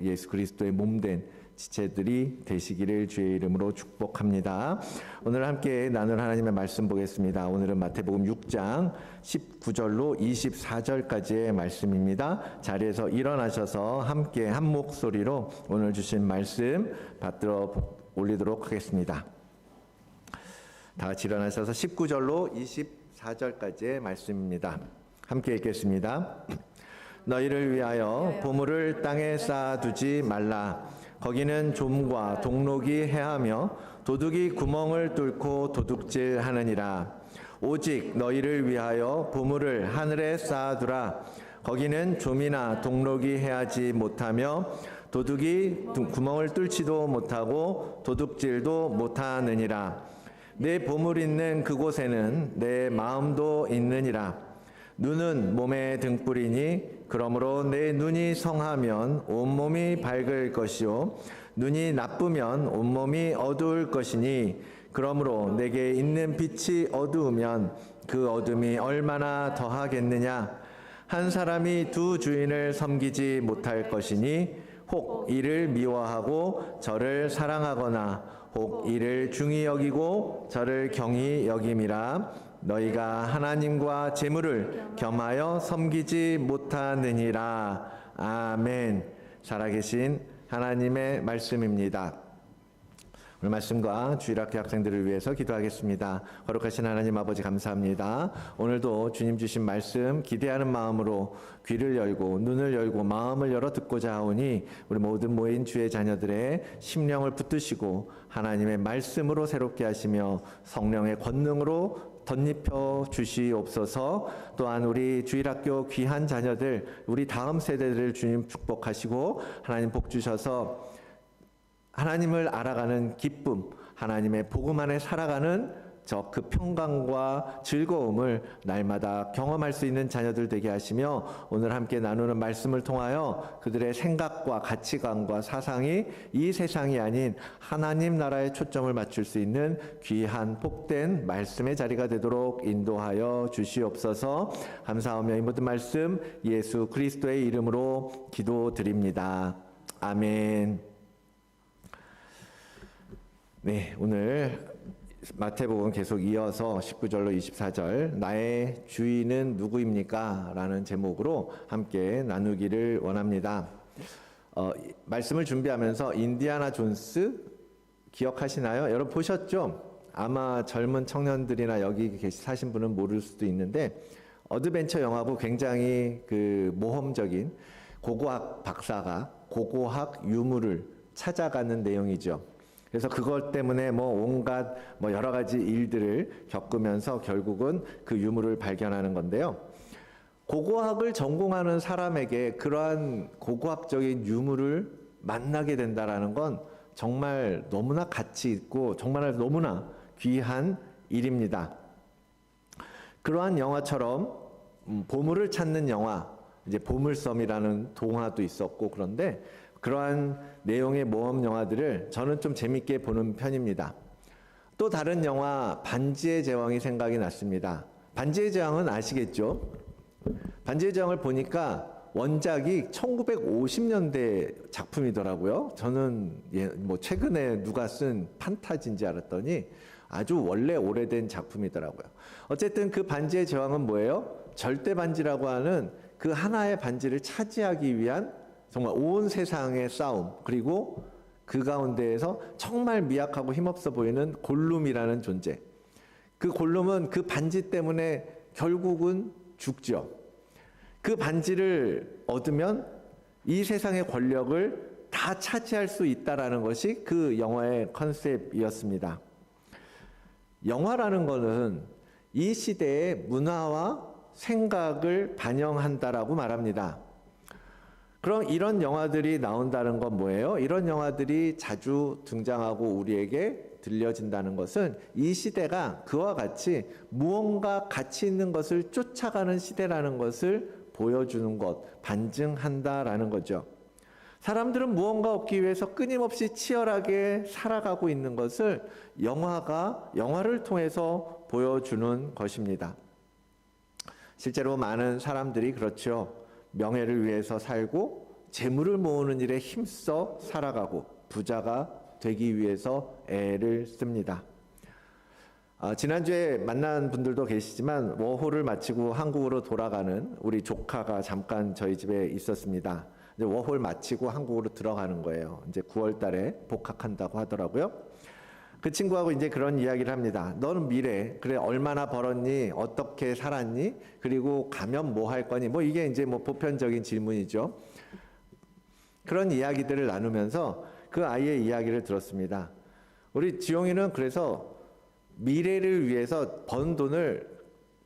예수 그리스도의 몸된 지체들이 되시기를 주의 이름으로 축복합니다. 오늘 함께 나눌 하나님의 말씀 보겠습니다. 오늘은 마태복음 6장 19절로 24절까지의 말씀입니다. 자리에서 일어나셔서 함께 한 목소리로 오늘 주신 말씀 받들어 올리도록 하겠습니다. 다 같이 일어나셔서 19절로 24절까지의 말씀입니다. 함께 읽겠습니다. 너희를 위하여 보물을 땅에 쌓아두지 말라. 거기는 좀과 동록이 해하며 도둑이 구멍을 뚫고 도둑질하느니라. 오직 너희를 위하여 보물을 하늘에 쌓아두라. 거기는 좀이나 동록이 해하지 못하며 도둑이 구멍을 뚫지도 못하고 도둑질도 못하느니라. 내 보물 있는 그곳에는 내 마음도 있느니라. 눈은 몸의 등불이니 그러므로 내 눈이 성하면 온몸이 밝을 것이요 눈이 나쁘면 온몸이 어두울 것이니 그러므로 내게 있는 빛이 어두우면 그 어둠이 얼마나 더하겠느냐. 한 사람이 두 주인을 섬기지 못할 것이니 혹 이를 미워하고 저를 사랑하거나 혹 이를 중히 여기고 저를 경히 여김이라. 너희가 하나님과 재물을 겸하여 섬기지 못하느니라. 아멘. 살아계신 하나님의 말씀입니다. 오늘 말씀과 주일학교 학생들을 위해서 기도하겠습니다. 거룩하신 하나님 아버지 감사합니다. 오늘도 주님 주신 말씀 기대하는 마음으로 귀를 열고 눈을 열고 마음을 열어 듣고자 하오니 우리 모든 모인 주의 자녀들의 심령을 붙드시고 하나님의 말씀으로 새롭게 하시며 성령의 권능으로 덧입혀 주시옵소서. 또한 우리 주일학교 귀한 자녀들 우리 다음 세대들을 주님 축복하시고 하나님 복 주셔서 하나님을 알아가는 기쁨, 하나님의 복음 안에 살아가는 그 평강과 즐거움을 날마다 경험할 수 있는 자녀들 되게 하시며 오늘 함께 나누는 말씀을 통하여 그들의 생각과 가치관과 사상이 이 세상이 아닌 하나님 나라에 초점을 맞출 수 있는 귀한 복된 말씀의 자리가 되도록 인도하여 주시옵소서. 감사하며 이 모든 말씀 예수 그리스도의 이름으로 기도드립니다. 아멘. 네, 오늘 마태복음 계속 이어서 19절로 24절 나의 주인은 누구입니까? 라는 제목으로 함께 나누기를 원합니다. 말씀을 준비하면서 인디아나 존스 기억하시나요? 여러분 보셨죠? 아마 젊은 청년들이나 여기 사신 분은 모를 수도 있는데 어드벤처 영화고 굉장히 그 모험적인 고고학 박사가 고고학 유물을 찾아가는 내용이죠. 그래서 그것 때문에 온갖 여러 가지 일들을 겪으면서 결국은 그 유물을 발견하는 건데요. 고고학을 전공하는 사람에게 그러한 고고학적인 유물을 만나게 된다라는 건 정말 너무나 가치 있고 정말 너무나 귀한 일입니다. 그러한 영화처럼 보물을 찾는 영화, 이제 보물섬이라는 동화도 있었고 그런데 그러한 내용의 모험 영화들을 저는 좀 재밌게 보는 편입니다. 또 다른 영화 반지의 제왕이 생각이 났습니다. 반지의 제왕은 아시겠죠? 반지의 제왕을 보니까 원작이 1950년대 작품이더라고요. 저는 최근에 누가 쓴 판타지인지 알았더니 아주 원래 오래된 작품이더라고요. 어쨌든 그 반지의 제왕은 뭐예요? 절대 반지라고 하는 그 하나의 반지를 차지하기 위한 정말 온 세상의 싸움, 그리고 그 가운데에서 정말 미약하고 힘없어 보이는 골룸이라는 존재. 그 골룸은 그 반지 때문에 결국은 죽죠. 그 반지를 얻으면 이 세상의 권력을 다 차지할 수 있다라는 것이 그 영화의 컨셉이었습니다. 영화라는 것은 이 시대의 문화와 생각을 반영한다라고 말합니다. 그럼 이런 영화들이 나온다는 건 뭐예요? 이런 영화들이 자주 등장하고 우리에게 들려진다는 것은 이 시대가 그와 같이 무언가 가치 있는 것을 쫓아가는 시대라는 것을 보여주는 것, 반증한다라는 거죠. 사람들은 무언가 얻기 위해서 끊임없이 치열하게 살아가고 있는 것을 영화를 통해서 보여주는 것입니다. 실제로 많은 사람들이 그렇죠. 명예를 위해서 살고 재물을 모으는 일에 힘써 살아가고 부자가 되기 위해서 애를 씁니다. 지난주에 만난 분들도 계시지만 워홀을 마치고 한국으로 돌아가는 우리 조카가 잠깐 저희 집에 있었습니다. 이제 워홀 마치고 한국으로 들어가는 거예요. 이제 9월 달에 복학한다고 하더라고요. 그 친구하고 이제 그런 이야기를 합니다. 너는 미래, 그래, 얼마나 벌었니? 어떻게 살았니? 그리고 가면 뭐 할 거니? 뭐 이게 이제 뭐 보편적인 질문이죠. 그런 이야기들을 나누면서 그 아이의 이야기를 들었습니다. 우리 지용이는 그래서 미래를 위해서 번 돈을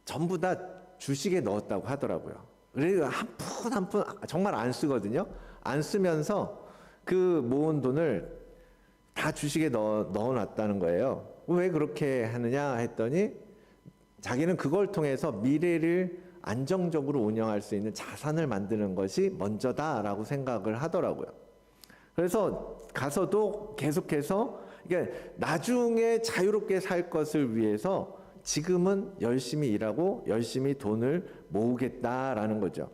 전부 다 주식에 넣었다고 하더라고요. 그래서 한 푼 한 푼 정말 안 쓰거든요. 안 쓰면서 그 모은 돈을 다 주식에 넣어놨다는 거예요. 왜 그렇게 하느냐 했더니 자기는 그걸 통해서 미래를 안정적으로 운영할 수 있는 자산을 만드는 것이 먼저다라고 생각을 하더라고요. 그래서 가서도 계속해서 그러니까 나중에 자유롭게 살 것을 위해서 지금은 열심히 일하고 열심히 돈을 모으겠다라는 거죠.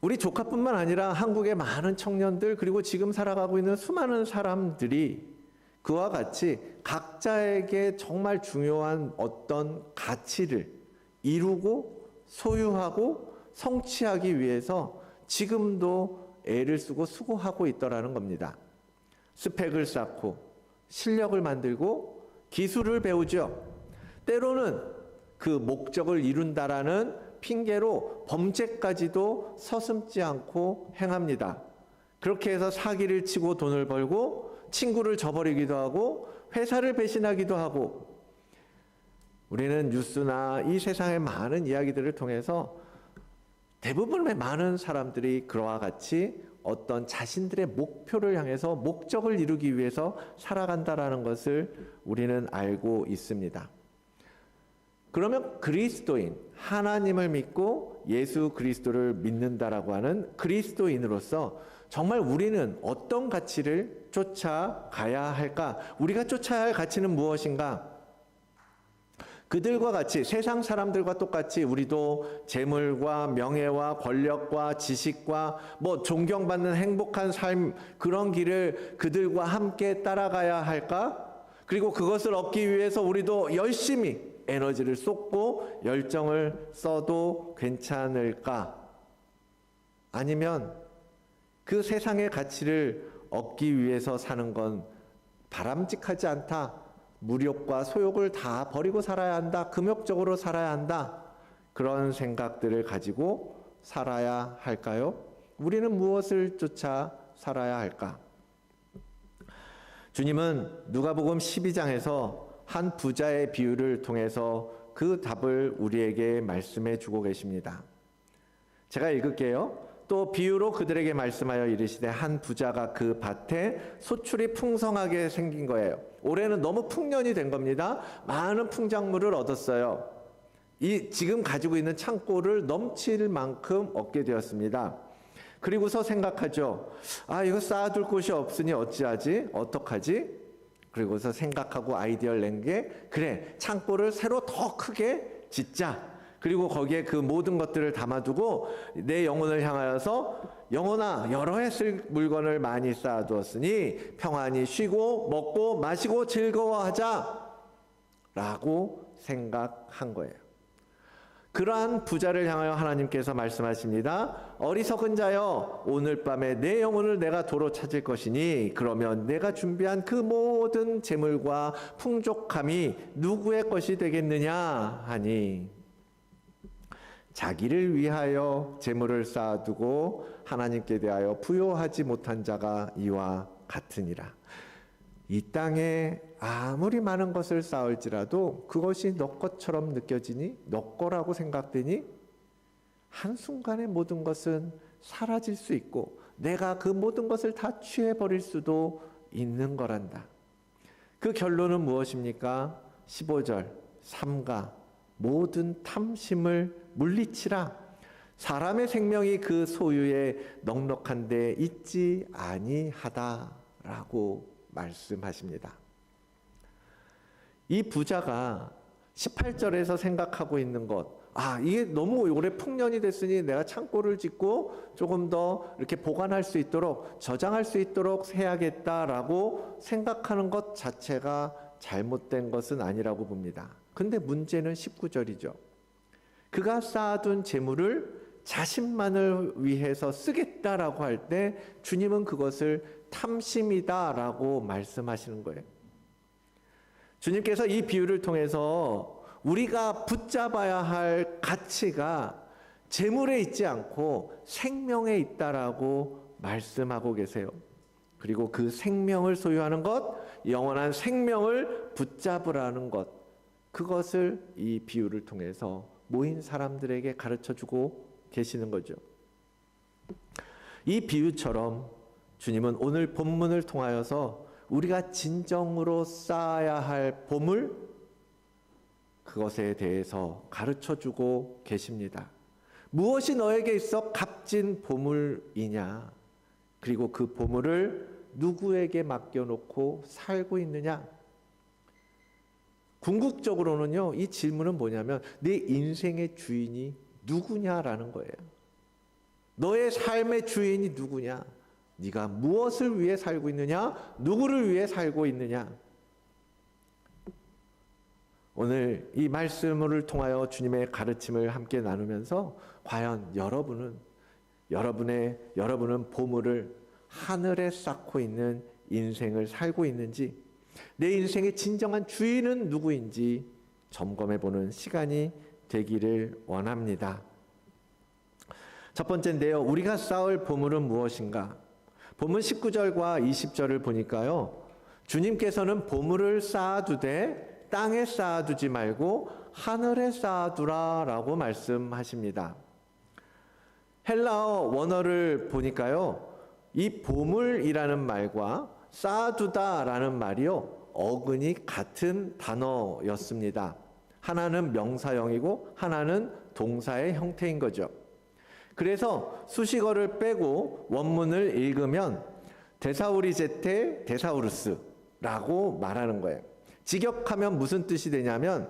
우리 조카뿐만 아니라 한국의 많은 청년들 그리고 지금 살아가고 있는 수많은 사람들이 그와 같이 각자에게 정말 중요한 어떤 가치를 이루고 소유하고 성취하기 위해서 지금도 애를 쓰고 수고하고 있더라는 겁니다. 스펙을 쌓고 실력을 만들고 기술을 배우죠. 때로는 그 목적을 이룬다라는 핑계로 범죄까지도 서슴지 않고 행합니다. 그렇게 해서 사기를 치고 돈을 벌고 친구를 저버리기도 하고 회사를 배신하기도 하고 우리는 뉴스나 이 세상의 많은 이야기들을 통해서 대부분의 많은 사람들이 그와 같이 어떤 자신들의 목표를 향해서 목적을 이루기 위해서 살아간다라는 것을 우리는 알고 있습니다. 그러면 그리스도인, 하나님을 믿고 예수 그리스도를 믿는다라고 하는 그리스도인으로서 정말 우리는 어떤 가치를 쫓아가야 할까? 우리가 쫓아야 할 가치는 무엇인가? 그들과 같이 세상 사람들과 똑같이 우리도 재물과 명예와 권력과 지식과 뭐 존경받는 행복한 삶 그런 길을 그들과 함께 따라가야 할까? 그리고 그것을 얻기 위해서 우리도 열심히 에너지를 쏟고 열정을 써도 괜찮을까? 아니면 그 세상의 가치를 얻기 위해서 사는 건 바람직하지 않다. 무력과 소욕을 다 버리고 살아야 한다. 금욕적으로 살아야 한다. 그런 생각들을 가지고 살아야 할까요? 우리는 무엇을 쫓아 살아야 할까? 주님은 누가복음 12장에서 한 부자의 비유를 통해서 그 답을 우리에게 말씀해 주고 계십니다. 제가 읽을게요. 또 비유로 그들에게 말씀하여 이르시되 한 부자가 그 밭에 소출이 풍성하게 생긴 거예요. 올해는 너무 풍년이 된 겁니다. 많은 풍작물을 얻었어요. 지금 가지고 있는 창고를 넘칠 만큼 얻게 되었습니다. 그리고서 생각하죠. 이거 쌓아둘 곳이 없으니 어찌하지? 어떡하지? 그리고서 생각하고 아이디어를 낸 게 그래, 창고를 새로 더 크게 짓자. 그리고 거기에 그 모든 것들을 담아두고 내 영혼을 향하여서 영혼아, 여러 해 쓸 물건을 많이 쌓아두었으니 평안히 쉬고 먹고 마시고 즐거워하자 라고 생각한 거예요. 그러한 부자를 향하여 하나님께서 말씀하십니다. 어리석은 자여, 오늘 밤에 내 영혼을 내가 도로 찾을 것이니 그러면 내가 준비한 그 모든 재물과 풍족함이 누구의 것이 되겠느냐 하니, 자기를 위하여 재물을 쌓아두고 하나님께 대하여 부요하지 못한 자가 이와 같으니라. 이 땅에 아무리 많은 것을 쌓을지라도 그것이 너 것처럼 느껴지니, 너 거라고 생각되니 한순간에 모든 것은 사라질 수 있고 내가 그 모든 것을 다 취해버릴 수도 있는 거란다. 그 결론은 무엇입니까? 15절 삼가 모든 탐심을 물리치라. 사람의 생명이 그 소유에 넉넉한데 있지 아니하다라고 말씀하십니다. 이 부자가 18절에서 생각하고 있는 것, 이게 너무 오래 풍년이 됐으니 내가 창고를 짓고 조금 더 이렇게 보관할 수 있도록, 저장할 수 있도록 해야겠다라고 생각하는 것 자체가 잘못된 것은 아니라고 봅니다. 근데 문제는 19절이죠. 그가 쌓아둔 재물을 자신만을 위해서 쓰겠다라고 할 때 주님은 그것을 탐심이다라고 말씀하시는 거예요. 주님께서 이 비유를 통해서 우리가 붙잡아야 할 가치가 재물에 있지 않고 생명에 있다라고 말씀하고 계세요. 그리고 그 생명을 소유하는 것, 영원한 생명을 붙잡으라는 것, 그것을 이 비유를 통해서 모인 사람들에게 가르쳐주고 계시는 거죠. 이 비유처럼 주님은 오늘 본문을 통하여서 우리가 진정으로 쌓아야 할 보물, 그것에 대해서 가르쳐주고 계십니다. 무엇이 너에게 있어 값진 보물이냐? 그리고 그 보물을 누구에게 맡겨놓고 살고 있느냐? 궁극적으로는요, 이 질문은 뭐냐면 내 인생의 주인이 누구냐라는 거예요. 너의 삶의 주인이 누구냐? 네가 무엇을 위해 살고 있느냐? 누구를 위해 살고 있느냐? 오늘 이 말씀을 통하여 주님의 가르침을 함께 나누면서 과연 여러분은 보물을 하늘에 쌓고 있는 인생을 살고 있는지, 내 인생의 진정한 주인은 누구인지 점검해보는 시간이 되기를 원합니다. 첫 번째인데요, 우리가 쌓을 보물은 무엇인가? 본문 19절과 20절을 보니까요, 주님께서는 보물을 쌓아두되 땅에 쌓아두지 말고 하늘에 쌓아두라라고 말씀하십니다. 헬라어 원어를 보니까요, 이 보물이라는 말과 쌓아두다라는 말이요, 어근이 같은 단어였습니다. 하나는 명사형이고 하나는 동사의 형태인 거죠. 그래서 수식어를 빼고 원문을 읽으면 데사우리제테 데사우루스라고 말하는 거예요. 직역하면 무슨 뜻이 되냐면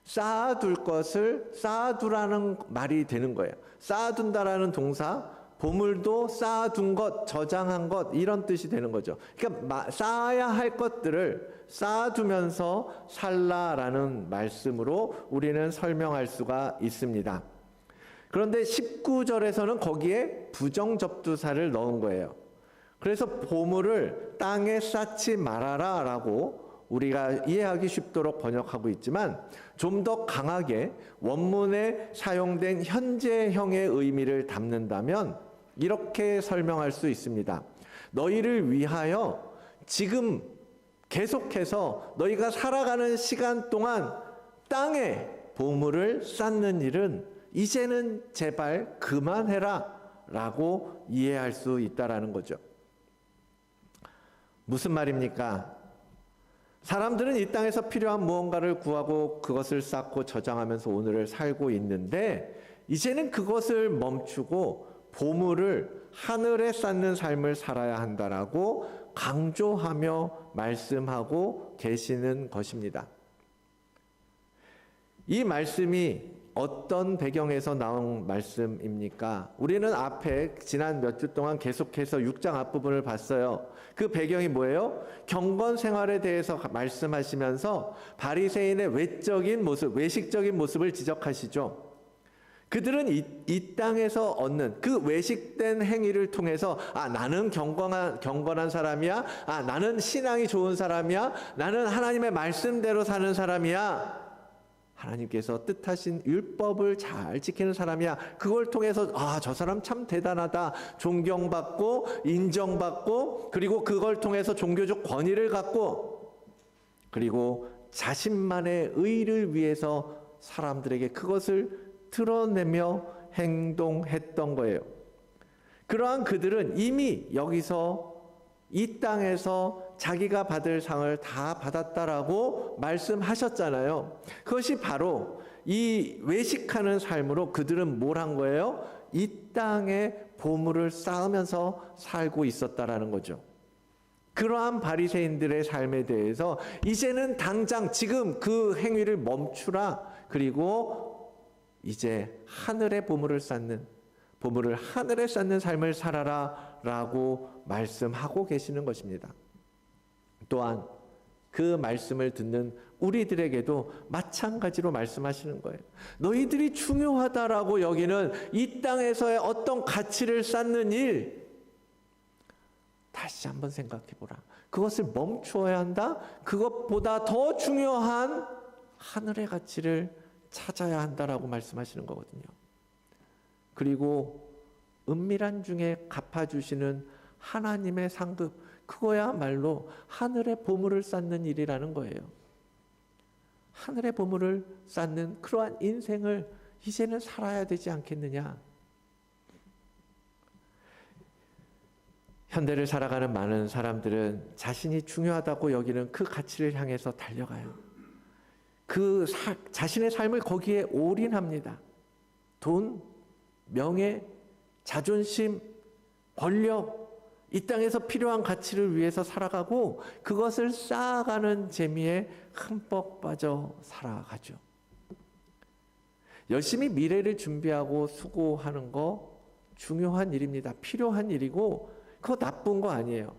쌓아둘 것을 쌓아두라는 말이 되는 거예요. 쌓아둔다라는 동사, 보물도 쌓아둔 것, 저장한 것, 이런 뜻이 되는 거죠. 그러니까 쌓아야 할 것들을 쌓아두면서 살라라는 말씀으로 우리는 설명할 수가 있습니다. 그런데 19절에서는 거기에 부정접두사를 넣은 거예요. 그래서 보물을 땅에 쌓지 말아라 라고 우리가 이해하기 쉽도록 번역하고 있지만, 좀 더 강하게 원문에 사용된 현재형의 의미를 담는다면 이렇게 설명할 수 있습니다. 너희를 위하여 지금 계속해서 너희가 살아가는 시간 동안 땅에 보물을 쌓는 일은 이제는 제발 그만해라 라고 이해할 수 있다라는 거죠. 무슨 말입니까? 사람들은 이 땅에서 필요한 무언가를 구하고 그것을 쌓고 저장하면서 오늘을 살고 있는데, 이제는 그것을 멈추고 보물을 하늘에 쌓는 삶을 살아야 한다라고 강조하며 말씀하고 계시는 것입니다. 이 말씀이 어떤 배경에서 나온 말씀입니까? 우리는 앞에 지난 몇 주 동안 계속해서 6장 앞부분을 봤어요. 그 배경이 뭐예요? 경건 생활에 대해서 말씀하시면서 바리새인의 외적인 모습, 외식적인 모습을 지적하시죠. 그들은 이 땅에서 얻는 그 외식된 행위를 통해서 나는 경건한 사람이야, 나는 신앙이 좋은 사람이야, 나는 하나님의 말씀대로 사는 사람이야, 하나님께서 뜻하신 율법을 잘 지키는 사람이야, 그걸 통해서 저 사람 참 대단하다, 존경받고 인정받고, 그리고 그걸 통해서 종교적 권위를 갖고, 그리고 자신만의 의를 위해서 사람들에게 그것을 드러내며 행동했던 거예요. 그러한 그들은 이미 여기서 이 땅에서 자기가 받을 상을 다 받았다라고 말씀하셨잖아요. 그것이 바로 이 외식하는 삶으로 그들은 뭘 한 거예요? 이 땅에 보물을 쌓으면서 살고 있었다라는 거죠. 그러한 바리새인들의 삶에 대해서 이제는 당장 지금 그 행위를 멈추라, 그리고 이제 하늘의 보물을 쌓는, 보물을 하늘에 쌓는 삶을 살아라 라고 말씀하고 계시는 것입니다. 또한 그 말씀을 듣는 우리들에게도 마찬가지로 말씀하시는 거예요. 너희들이 중요하다라고 여기는 이 땅에서의 어떤 가치를 쌓는 일, 다시 한번 생각해 보라. 그것을 멈추어야 한다. 그것보다 더 중요한 하늘의 가치를 찾아야 한다라고 말씀하시는 거거든요. 그리고 은밀한 중에 갚아주시는 하나님의 상급, 그거야말로 하늘의 보물을 쌓는 일이라는 거예요. 하늘의 보물을 쌓는 그러한 인생을 이제는 살아야 되지 않겠느냐. 현대를 살아가는 많은 사람들은 자신이 중요하다고 여기는 그 가치를 향해서 달려가요. 자신의 삶을 거기에 올인합니다. 돈, 명예, 자존심, 권력, 이 땅에서 필요한 가치를 위해서 살아가고 그것을 쌓아가는 재미에 흠뻑 빠져 살아가죠. 열심히 미래를 준비하고 수고하는 거 중요한 일입니다. 필요한 일이고 그거 나쁜 거 아니에요.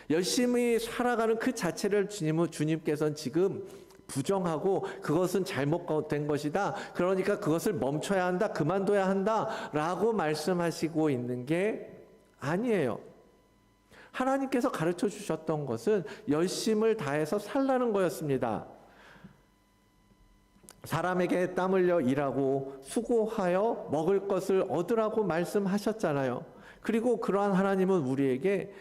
열심히 살아가는 그 자체를 주님께서는 지금 부정하고 그것은 잘못된 것이다. 그러니까 그것을 멈춰야 한다. 그만둬야 한다. 라고 말씀하시고 있는 게 아니에요. 하나님께서 가르쳐 주셨던 것은 열심을 다해서 살라는 거였습니다. 사람에게 땀 흘려 일하고 수고하여 먹을 것을 얻으라고 말씀하셨잖아요. 그리고 그러한 하나님은 우리에게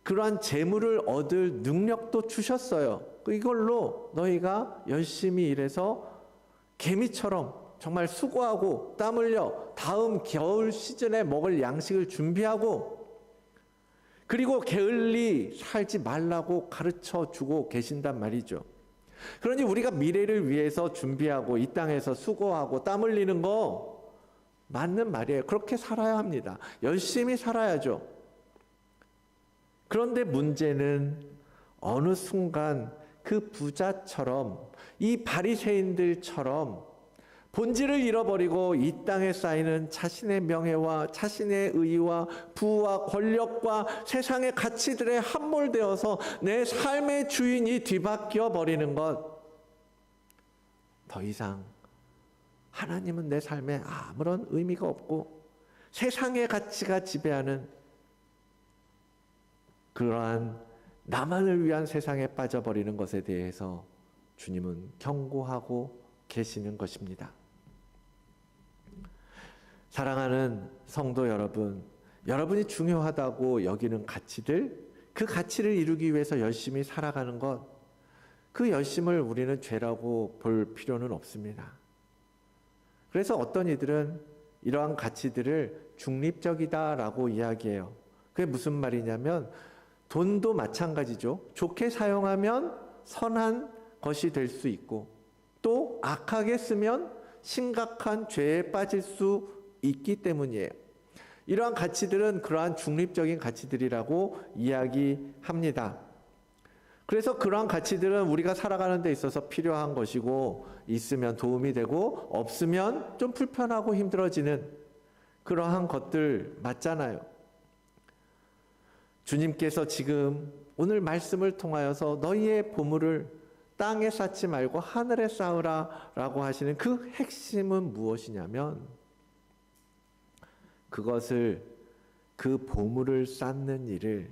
그러한 재물을 얻을 능력도 주셨어요. 이걸로 너희가 열심히 일해서 개미처럼 정말 수고하고 땀 흘려 다음 겨울 시즌에 먹을 양식을 준비하고, 그리고 게을리 살지 말라고 가르쳐 주고 계신단 말이죠. 그러니 우리가 미래를 위해서 준비하고 이 땅에서 수고하고 땀 흘리는 거 맞는 말이에요. 그렇게 살아야 합니다. 열심히 살아야죠. 그런데 문제는 어느 순간 그 부자처럼, 이 바리새인들처럼 본질을 잃어버리고 이 땅에 쌓이는 자신의 명예와 자신의 의와 부와 권력과 세상의 가치들에 함몰되어서 내 삶의 주인이 뒤바뀌어 버리는 것, 더 이상 하나님은 내 삶에 아무런 의미가 없고 세상의 가치가 지배하는 그러한 나만을 위한 세상에 빠져버리는 것에 대해서 주님은 경고하고 계시는 것입니다. 사랑하는 성도 여러분, 여러분이 중요하다고 여기는 가치들, 그 가치를 이루기 위해서 열심히 살아가는 것, 그 열심을 우리는 죄라고 볼 필요는 없습니다. 그래서 어떤 이들은 이러한 가치들을 중립적이다라고 이야기해요. 그게 무슨 말이냐면 돈도 마찬가지죠. 좋게 사용하면 선한 것이 될 수 있고 또 악하게 쓰면 심각한 죄에 빠질 수 있기 때문이에요. 이러한 가치들은 그러한 중립적인 가치들이라고 이야기합니다. 그래서 그러한 가치들은 우리가 살아가는 데 있어서 필요한 것이고 있으면 도움이 되고 없으면 좀 불편하고 힘들어지는 그러한 것들 맞잖아요. 주님께서 지금 오늘 말씀을 통하여서 너희의 보물을 땅에 쌓지 말고 하늘에 쌓으라 라고 하시는 그 핵심은 무엇이냐면 그것을, 그 보물을 쌓는 일을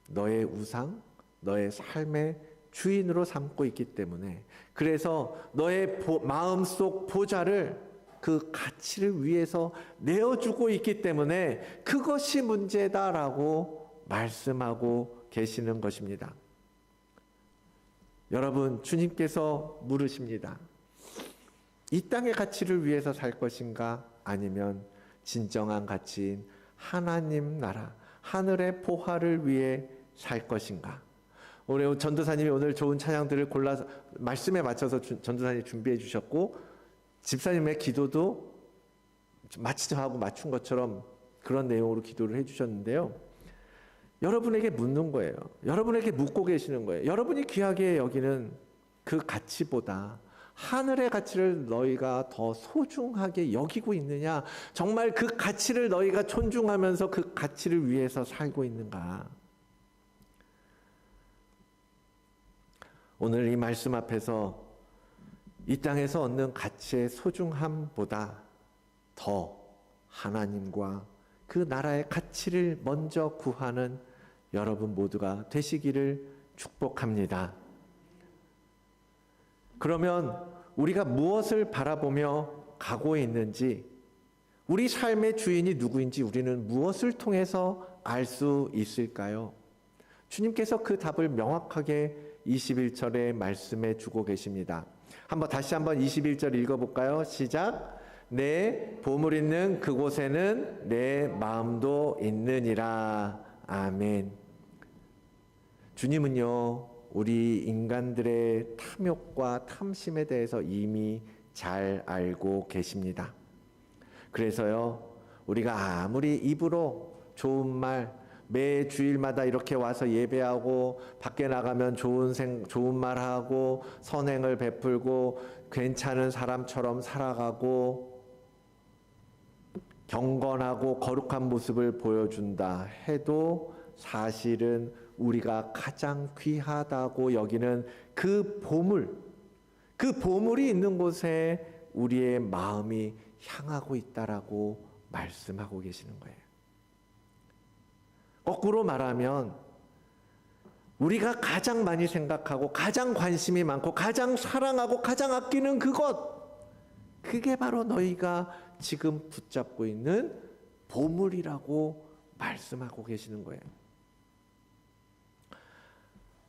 너의 우상, 너의 삶의 주인으로 삼고 있기 때문에, 그래서 너의 마음속 보좌를, 그 가치를 위해서 내어주고 있기 때문에 그것이 문제다라고 말씀하고 계시는 것입니다. 여러분, 주님께서 물으십니다. 이 땅의 가치를 위해서 살 것인가? 아니면 진정한 가치인 하나님 나라, 하늘의 보화를 위해 살 것인가? 우리 전도사님이 오늘 좋은 찬양들을 골라서 말씀에 맞춰서 전도사님이 준비해 주셨고, 집사님의 기도도 마치자고 맞춘 것처럼 그런 내용으로 기도를 해 주셨는데요. 여러분에게 묻는 거예요. 여러분에게 묻고 계시는 거예요. 여러분이 귀하게 여기는 그 가치보다 하늘의 가치를 너희가 더 소중하게 여기고 있느냐? 정말 그 가치를 너희가 존중하면서 그 가치를 위해서 살고 있는가? 오늘 이 말씀 앞에서 이 땅에서 얻는 가치의 소중함보다 더 하나님과 그 나라의 가치를 먼저 구하는 여러분 모두가 되시기를 축복합니다. 그러면 우리가 무엇을 바라보며 가고 있는지, 우리 삶의 주인이 누구인지 우리는 무엇을 통해서 알 수 있을까요? 주님께서 그 답을 명확하게 21절의 말씀에 주고 계십니다. 다시 한번 21절 읽어볼까요? 시작. 내 보물 있는 그곳에는 내 마음도 있느니라. 아멘. 주님은요, 우리 인간들의 탐욕과 탐심에 대해서 이미 잘 알고 계십니다. 그래서요, 우리가 아무리 입으로 좋은 말, 매 주일마다 이렇게 와서 예배하고 밖에 나가면 좋은 말하고 선행을 베풀고 괜찮은 사람처럼 살아가고 경건하고 거룩한 모습을 보여준다 해도 사실은 우리가 가장 귀하다고 여기는 그 보물이 있는 곳에 우리의 마음이 향하고 있다라고 말씀하고 계시는 거예요. 거꾸로 말하면 우리가 가장 많이 생각하고 가장 관심이 많고 가장 사랑하고 가장 아끼는 그게 바로 너희가 지금 붙잡고 있는 보물이라고 말씀하고 계시는 거예요.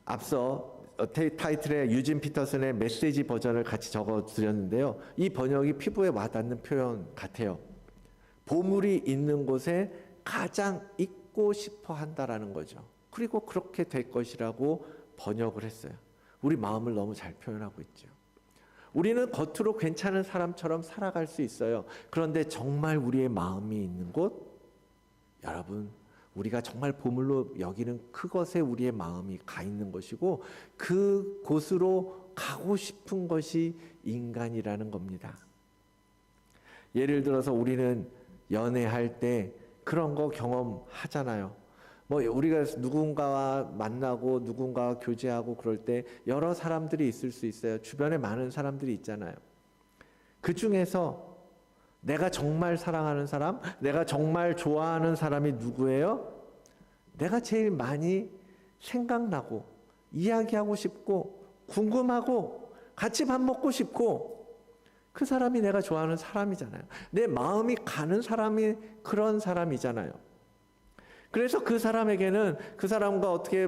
앞서 타이틀에 유진 피터슨의 메시지 버전을 같이 적어드렸는데요. 이 번역이 피부에 와닿는 표현 같아요. 보물이 있는 곳에 가장 있고 싶어 한다라는 거죠. 그리고 그렇게 될 것이라고 번역을 했어요. 우리 마음을 너무 잘 표현하고 있죠. 우리는 겉으로 괜찮은 사람처럼 살아갈 수 있어요. 그런데 정말 우리의 마음이 있는 곳, 여러분, 우리가 정말 보물로 여기는 그것에 우리의 마음이 가 있는 것이고 그곳으로 가고 싶은 것이 인간이라는 겁니다. 예를 들어서 우리는 연애할 때 그런 거 경험하잖아요. 우리가 누군가와 만나고 누군가와 교제하고 그럴 때 여러 사람들이 있을 수 있어요. 주변에 많은 사람들이 있잖아요. 그 중에서 내가 정말 사랑하는 사람, 내가 정말 좋아하는 사람이 누구예요? 내가 제일 많이 생각나고 이야기하고 싶고 궁금하고 같이 밥 먹고 싶고 그 사람이 내가 좋아하는 사람이잖아요. 내 마음이 가는 사람이 그런 사람이잖아요. 그래서 그 사람에게는 그 사람과 어떻게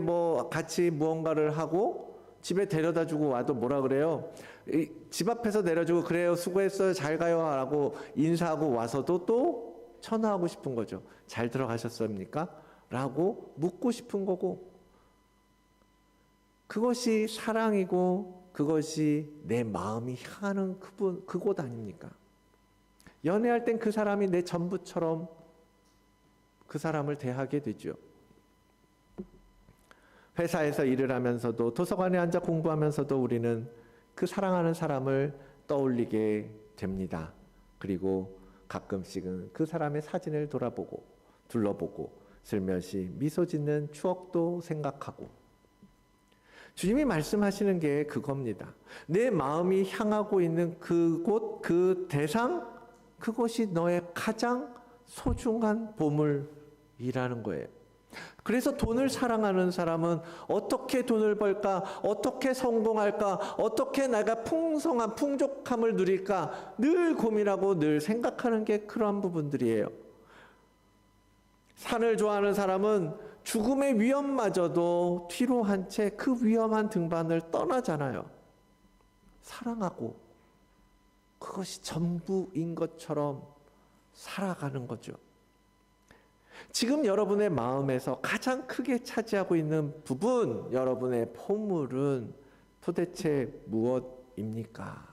같이 무언가를 하고 집에 데려다 주고 와도 뭐라 그래요? 집 앞에서 내려주고 그래요, 수고했어요, 잘 가요 라고 인사하고 와서도 또 천하하고 싶은 거죠. 잘 들어가셨습니까? 라고 묻고 싶은 거고, 그것이 사랑이고 그것이 내 마음이 향하는 그곳 아닙니까? 연애할 땐 그 사람이 내 전부처럼 그 사람을 대하게 되죠. 회사에서 일을 하면서도 도서관에 앉아 공부하면서도 우리는 그 사랑하는 사람을 떠올리게 됩니다. 그리고 가끔씩은 그 사람의 사진을 돌아보고 둘러보고 슬며시 미소 짓는 추억도 생각하고, 주님이 말씀하시는 게 그겁니다. 내 마음이 향하고 있는 그곳, 그 대상, 그것이 너의 가장 소중한 보물이라는 거예요. 그래서 돈을 사랑하는 사람은 어떻게 돈을 벌까? 어떻게 성공할까? 어떻게 내가 풍성한 풍족함을 누릴까? 늘 고민하고 늘 생각하는 게 그러한 부분들이에요. 산을 좋아하는 사람은 죽음의 위험마저도 뒤로 한 채 그 위험한 등반을 떠나잖아요. 사랑하고 그것이 전부인 것처럼 살아가는 거죠. 지금 여러분의 마음에서 가장 크게 차지하고 있는 부분, 여러분의 보물은 도대체 무엇입니까?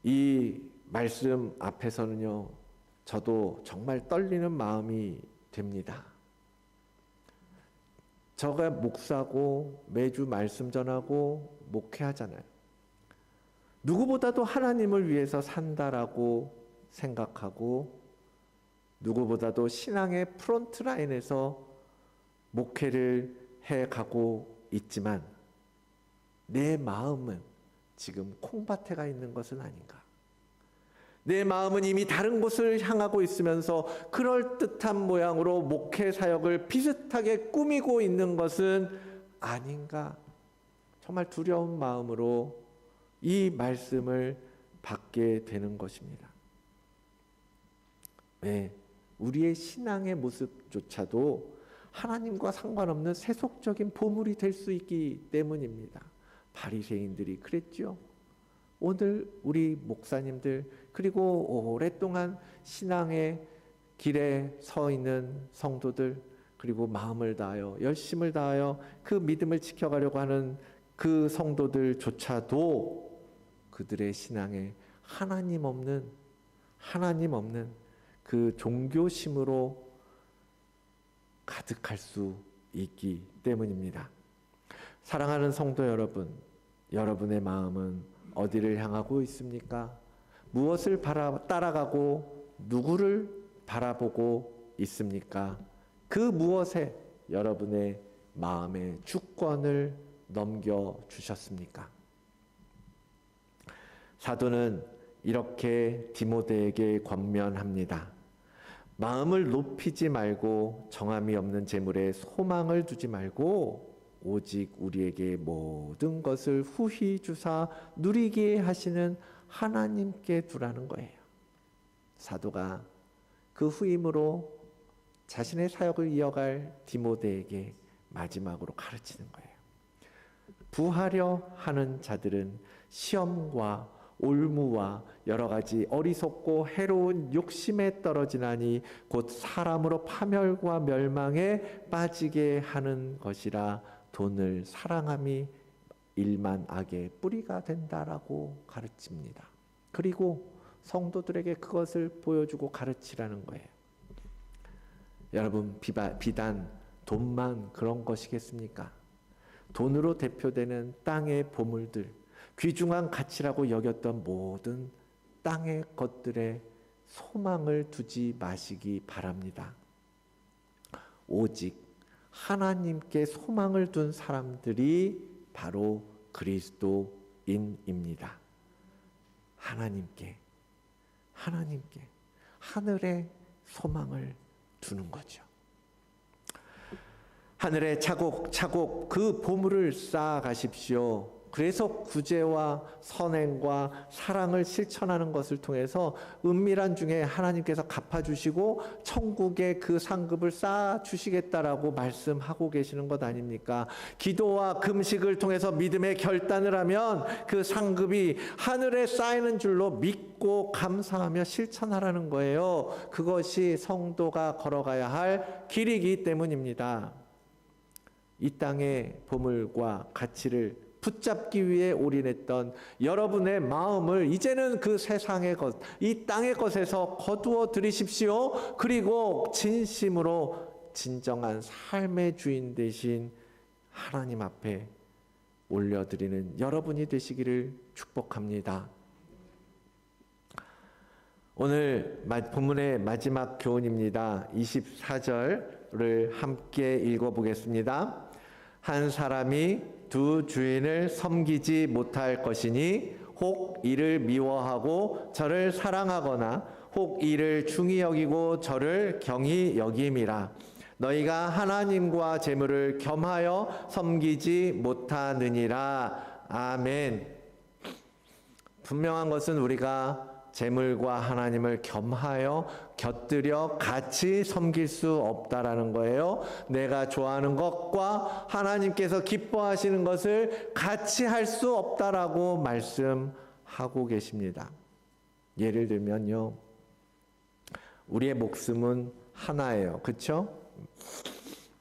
이 말씀 앞에서는요, 저도 정말 떨리는 마음이 됩니다. 저가 목사고 매주 말씀 전하고 목회하잖아요. 누구보다도 하나님을 위해서 산다라고 생각하고 누구보다도 신앙의 프론트라인에서 목회를 해가고 있지만 내 마음은 지금 콩밭에 가 있는 것은 아닌가? 내 마음은 이미 다른 곳을 향하고 있으면서 그럴듯한 모양으로 목회 사역을 비슷하게 꾸미고 있는 것은 아닌가? 정말 두려운 마음으로 이 말씀을 받게 되는 것입니다. 왜? 우리의 신앙의 모습조차도 하나님과 상관없는 세속적인 보물이 될 수 있기 때문입니다. 바리새인들이 그랬죠. 오늘 우리 목사님들 그리고 오랫동안 신앙의 길에 서 있는 성도들 그리고 마음을 다하여 열심을 다하여 그 믿음을 지켜가려고 하는 그 성도들조차도 그들의 신앙에 하나님 없는 그 종교심으로 가득할 수 있기 때문입니다. 사랑하는 성도 여러분, 여러분의 마음은 어디를 향하고 있습니까? 무엇을 따라가고 누구를 바라보고 있습니까? 그 무엇에 여러분의 마음의 주권을 넘겨주셨습니까? 사도는 이렇게 디모데에게 권면합니다. 마음을 높이지 말고 정함이 없는 재물에 소망을 두지 말고 오직 우리에게 모든 것을 후히 주사 누리게 하시는 하나님께 두라는 거예요. 사도가 그 후임으로 자신의 사역을 이어갈 디모데에게 마지막으로 가르치는 거예요. 부하려 하는 자들은 시험과 올무와 여러 가지 어리석고 해로운 욕심에 떨어지나니 곧 사람으로 파멸과 멸망에 빠지게 하는 것이라 돈을 사랑함이 일만 악의 뿌리가 된다라고 가르칩니다. 그리고 성도들에게 그것을 보여주고 가르치라는 거예요. 여러분, 비단 돈만 그런 것이겠습니까? 돈으로 대표되는 땅의 보물들, 귀중한 가치라고 여겼던 모든 땅의 것들에 소망을 두지 마시기 바랍니다. 오직 하나님께 소망을 둔 사람들이 바로 그리스도인입니다. 하나님께 하늘에 소망을 두는 거죠. 하늘에 차곡차곡 그 보물을 쌓아가십시오. 그래서 구제와 선행과 사랑을 실천하는 것을 통해서 은밀한 중에 하나님께서 갚아주시고 천국의 그 상급을 쌓아주시겠다라고 말씀하고 계시는 것 아닙니까? 기도와 금식을 통해서 믿음의 결단을 하면 그 상급이 하늘에 쌓이는 줄로 믿고 감사하며 실천하라는 거예요. 그것이 성도가 걸어가야 할 길이기 때문입니다. 이 땅의 보물과 가치를 붙잡기 위해 올인했던 여러분의 마음을 이제는 그 세상의 것, 이 땅의 것에서 거두어 들이십시오. 그리고 진심으로 진정한 삶의 주인 되신 하나님 앞에 올려드리는 여러분이 되시기를 축복합니다. 오늘 본문의 마지막 교훈입니다. 24절을 함께 읽어보겠습니다. 한 사람이 두 주인을 섬기지 못할 것이니 혹 이를 미워하고 저를 사랑하거나 혹 이를 중히 여기고 저를 경히 여김이라. 너희가 하나님과 재물을 겸하여 섬기지 못하느니라. 아멘. 분명한 것은 우리가 재물과 하나님을 겸하여 곁들여 같이 섬길 수 없다라는 거예요. 내가 좋아하는 것과 하나님께서 기뻐하시는 것을 같이 할 수 없다라고 말씀하고 계십니다. 예를 들면요, 우리의 목숨은 하나예요. 그렇죠?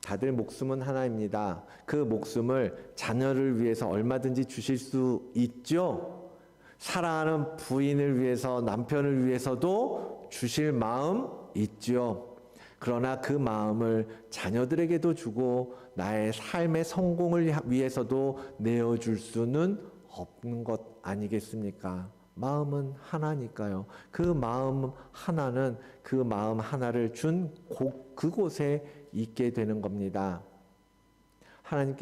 다들 목숨은 하나입니다. 그 목숨을 자녀를 위해서 얼마든지 주실 수 있죠. 사랑하는 부인을 위해서, 남편을 위해서도 주실 마음 있죠. 그러나 그 마음을 자녀들에게도 주고 나의 삶의 성공을 위해서도 내어줄 수는 없는 것 아니겠습니까? 마음은 하나니까요. 그 마음 하나는 그 마음 하나를 준 그곳에 있게 되는 겁니다.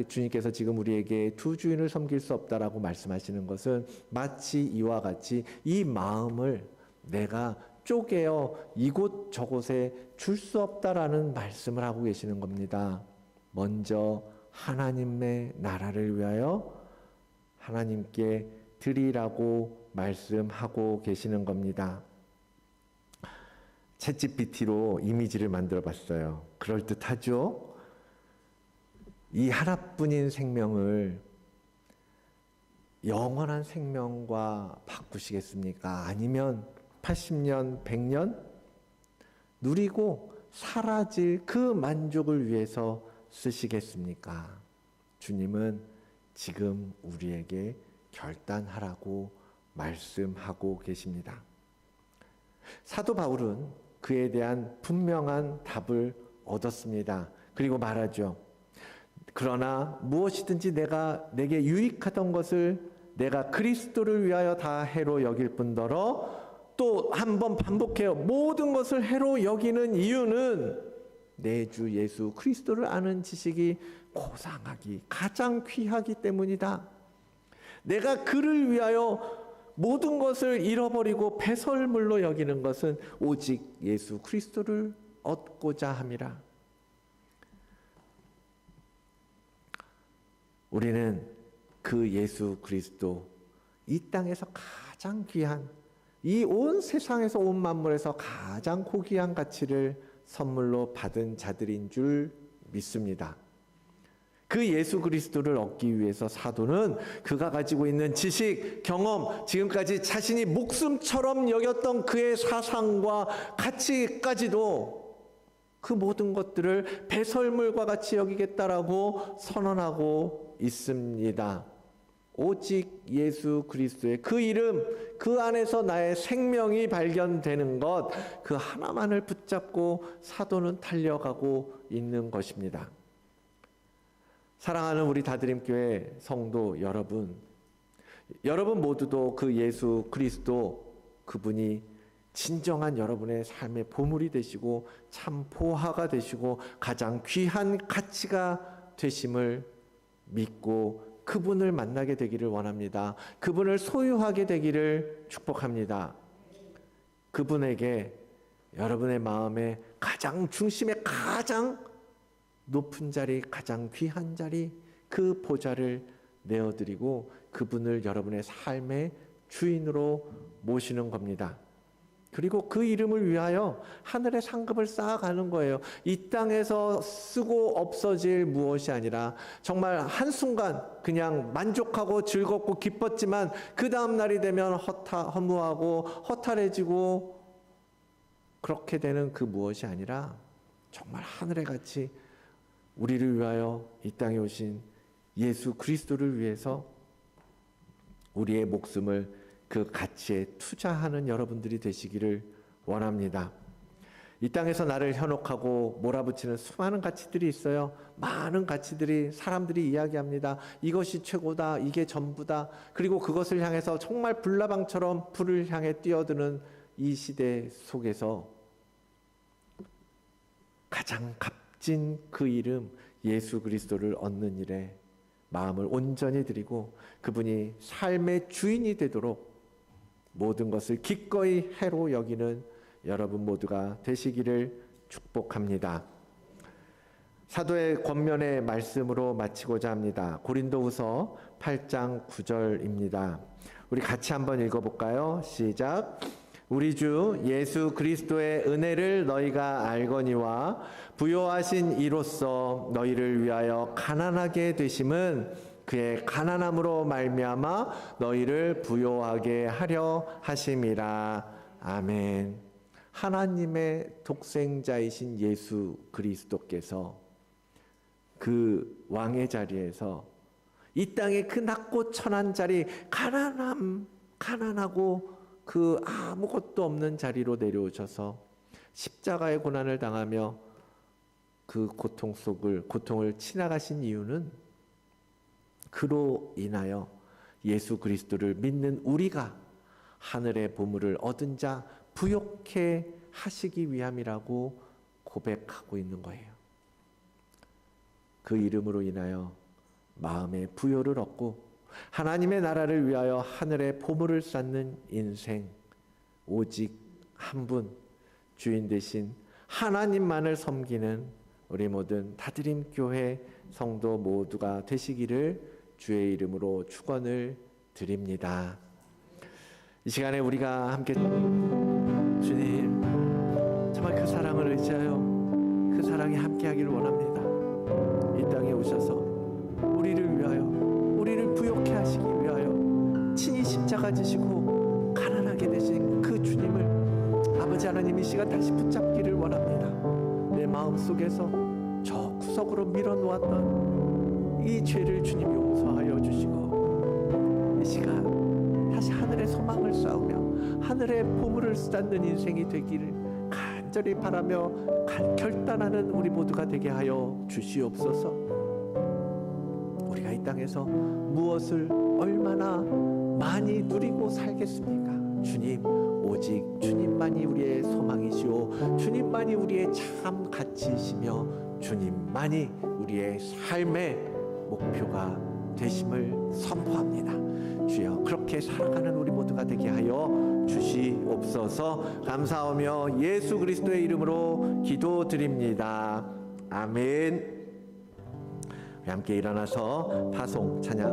주님께서 지금 우리에게 두 주인을 섬길 수 없다라고 말씀하시는 것은 마치 이와 같이 이 마음을 내가 쪼개어 이곳 저곳에 줄 수 없다라는 말씀을 하고 계시는 겁니다. 먼저 하나님의 나라를 위하여 하나님께 드리라고 말씀하고 계시는 겁니다. 챗GPT로 이미지를 만들어 봤어요. 그럴듯하죠? 이 하나뿐인 생명을 영원한 생명과 바꾸시겠습니까? 아니면 80년, 100년 누리고 사라질 그 만족을 위해서 쓰시겠습니까? 주님은 지금 우리에게 결단하라고 말씀하고 계십니다. 사도 바울은 그에 대한 분명한 답을 얻었습니다. 그리고 말하죠. 그러나 무엇이든지 내게 유익하던 것을 내가 그리스도를 위하여 다 해로 여길 뿐더러 또 한 번 반복해요. 모든 것을 해로 여기는 이유는 내 주 예수 그리스도를 아는 지식이 고상하기 가장 귀하기 때문이다. 내가 그를 위하여 모든 것을 잃어버리고 배설물로 여기는 것은 오직 예수 그리스도를 얻고자 함이라. 우리는 그 예수 그리스도, 이 땅에서 가장 귀한, 이 온 세상에서 온 만물에서 가장 고귀한 가치를 선물로 받은 자들인 줄 믿습니다. 그 예수 그리스도를 얻기 위해서 사도는 그가 가지고 있는 지식, 경험, 지금까지 자신이 목숨처럼 여겼던 그의 사상과 가치까지도 그 모든 것들을 배설물과 같이 여기겠다라고 선언하고 있습니다. 오직 예수 그리스도의 그 이름, 그 안에서 나의 생명이 발견되는 것, 그 하나만을 붙잡고 사도는 달려가고 있는 것입니다. 사랑하는 우리 다드림교회 성도 여러분, 여러분 모두도 그 예수 그리스도, 그분이 진정한 여러분의 삶의 보물이 되시고 참 보화가 되시고 가장 귀한 가치가 되심을 믿고 그분을 만나게 되기를 원합니다. 그분을 소유하게 되기를 축복합니다. 그분에게 여러분의 마음의 가장 중심에 가장 높은 자리, 가장 귀한 자리, 그 보좌를 내어드리고 그분을 여러분의 삶의 주인으로 모시는 겁니다. 그리고 그 이름을 위하여 하늘의 상급을 쌓아가는 거예요. 이 땅에서 쓰고 없어질 무엇이 아니라 정말 한순간 그냥 만족하고 즐겁고 기뻤지만 그 다음 날이 되면 허무하고 허탈해지고 그렇게 되는 그 무엇이 아니라 정말 하늘의 가치, 우리를 위하여 이 땅에 오신 예수 그리스도를 위해서 우리의 목숨을 그 가치에 투자하는 여러분들이 되시기를 원합니다. 이 땅에서 나를 현혹하고 몰아붙이는 수많은 가치들이 있어요. 많은 가치들이 사람들이 이야기합니다. 이것이 최고다, 이게 전부다. 그리고 그것을 향해서 정말 불나방처럼 불을 향해 뛰어드는 이 시대 속에서 가장 값진 그 이름 예수 그리스도를 얻는 일에 마음을 온전히 드리고 그분이 삶의 주인이 되도록 모든 것을 기꺼이 해로 여기는 여러분 모두가 되시기를 축복합니다. 사도의 권면의 말씀으로 마치고자 합니다. 고린도후서 8장 9절입니다. 우리 같이 한번 읽어볼까요? 시작. 우리 주 예수 그리스도의 은혜를 너희가 알거니와 부요하신 이로써 너희를 위하여 가난하게 되심은 그의 가난함으로 말미암아 너희를 부요하게 하려 하심이라. 아멘. 하나님의 독생자이신 예수 그리스도께서 그 왕의 자리에서 이 땅의 그 낮고 천한 자리, 가난하고 그 아무것도 없는 자리로 내려오셔서 십자가의 고난을 당하며 그 고통을 지나가신 이유는 그로 인하여 예수 그리스도를 믿는 우리가 하늘의 보물을 얻은 자 부욕해 하시기 위함이라고 고백하고 있는 거예요. 그 이름으로 인하여 마음의 부요를 얻고 하나님의 나라를 위하여 하늘의 보물을 쌓는 인생, 오직 한 분 주인 되신 하나님만을 섬기는 우리 모든 다드림 교회 성도 모두가 되시기를 주의 이름으로 축원을 드립니다. 이 시간에 우리가 함께 주님 정말 그 사랑을 의지하여 그 사랑이 함께하기를 원합니다. 이 땅에 오셔서 우리를 위하여 우리를 부욕해 하시기 위하여 친히 십자가 지시고 가난하게 되신 그 주님을 아버지 하나님 이 시간 다시 붙잡기를 원합니다. 내 마음속에서 저 구석으로 밀어놓았던 이 죄를 주님 용서하여 주시고 이 시간 다시 하늘의 소망을 쌓으며 하늘의 보물을 쌓는 인생이 되기를 간절히 바라며 결단하는 우리 모두가 되게 하여 주시옵소서. 우리가 이 땅에서 무엇을 얼마나 많이 누리고 살겠습니까? 주님, 오직 주님만이 우리의 소망이시오, 주님만이 우리의 참 가치이시며 주님만이 우리의 삶의 목표가 되심을 선포합니다. 주여, 그렇게 살아가는 우리 모두가 되게 하여 주시옵소서. 감사하며 예수 그리스도의 이름으로 기도드립니다. 아멘. 함께 일어나서 파송 찬양